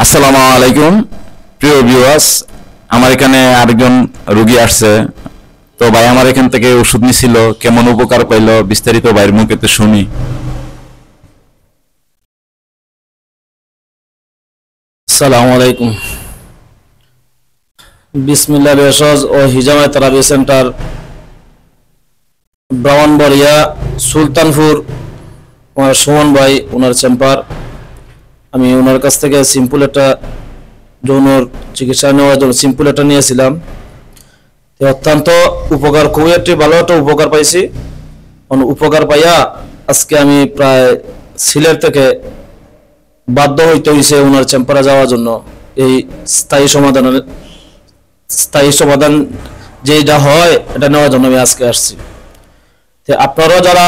আসসালামু আলাইকুম প্রিয় ভিউয়ার্স, আমার এখানে আরেকজন রোগী আসছে। তো ভাই আমার এখান থেকে ওষুধ নিছিল, কেমন উপকার পাইলো বিস্তারিত ভাইয়ের মুখেতে শুনি। আসসালামু আলাইকুম। বিসমিল্লাহ ভেষজ ও হিজামায় তেরাপি সেন্টার, ব্রাহ্মণবাড়িয়া, সুলতানপুর। ওনার সুমন ভাই, ওনার চেম্বার। আমি ওনার কাছ থেকে সিম্পল একটা যৌনর চিকিৎসা নেওয়ার জন্য সিম্পল একটা নিয়েছিলাম। অত্যন্ত উপকার, খুবই একটি ভালো একটা উপকার পাইছি। উপকার পাইয়া আজকে আমি প্রায় সিলেট থেকে বাধ্য হইতে হয়েছে ওনার চেম্বারে যাওয়ার জন্য। এই স্থায়ী সমাধান যেটা হয় এটা নেওয়ার জন্য আমি আজকে আসছি। আপনারাও যারা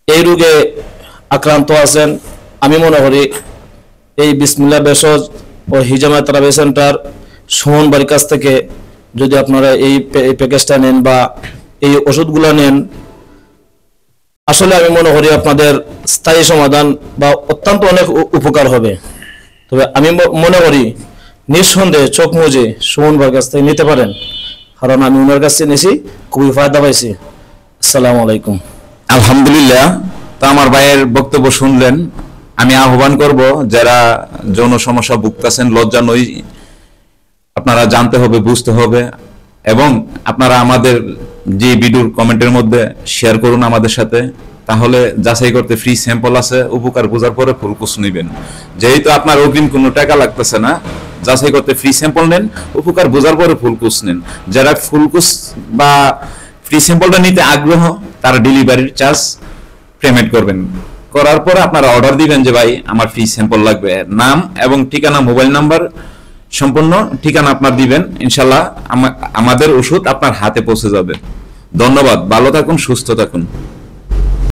এই রোগে আক্রান্ত আছেন, আমি মনে করি এই বিসমিল্লাহ ভেষজ ও হিজামা তেরাপি সেন্টার সুমন বাড়ির কাছ থেকে যদি আপনারা এই প্যাকেজটা নেন বা এই ওষুধগুলো নেন, আসলে আমি মনে করি আপনাদের স্থায়ী সমাধান বা অত্যন্ত অনেক উপকার হবে। তবে আমি মনে করি নিঃসন্দেহে চোখ মুজে সুমন ভাইয়ের কাছ থেকে নিতে পারেন, কারণ আমি ওনার কাছ থেকে নিয়েছি, খুবই ফায়দা পাইছি। আসসালামু আলাইকুম। আলহামদুলিল্লাহ। তা আমার ভাইয়ের বক্তব্য শুনলেন। আমি আহ্বান করব যারা যৌন সমস্যা ভুগতেছেন, লজ্জা নই, আপনারা জানতে হবে, বুঝতে হবে, এবং আপনারা আমাদের যে ভিডিওর কমেন্টের মধ্যে শেয়ার করুন আমাদের সাথে। তাহলে যাচাই করতে ফ্রি স্যাম্পল আছে, উপকার বোঝার পরে ফুল কোর্স নেবেন। যেহেতু আপনার অগ্রিম কোনো টাকা লাগতেছে না, যাচাই করতে ফ্রি স্যাম্পল নেন, উপকার বোঝার পরে ফুল কোর্স নেন। যারা ফুল কোর্স বা ফ্রি স্যাম্পলটা নিতে আগ্রহ, তারা ডেলিভারির চার্জ পেমেন্ট করবেন। করার পরে আপনারা অর্ডার দিবেন যে ভাই আমার ফ্রি স্যাম্পল লাগবে, নাম এবং ঠিকানা, মোবাইল নাম্বার, সম্পূর্ণ ঠিকানা আপনার দিবেন। ইনশাল্লাহ আমাদের ওষুধ আপনার হাতে পৌঁছে যাবে। ধন্যবাদ, ভালো থাকুন, সুস্থ থাকুন।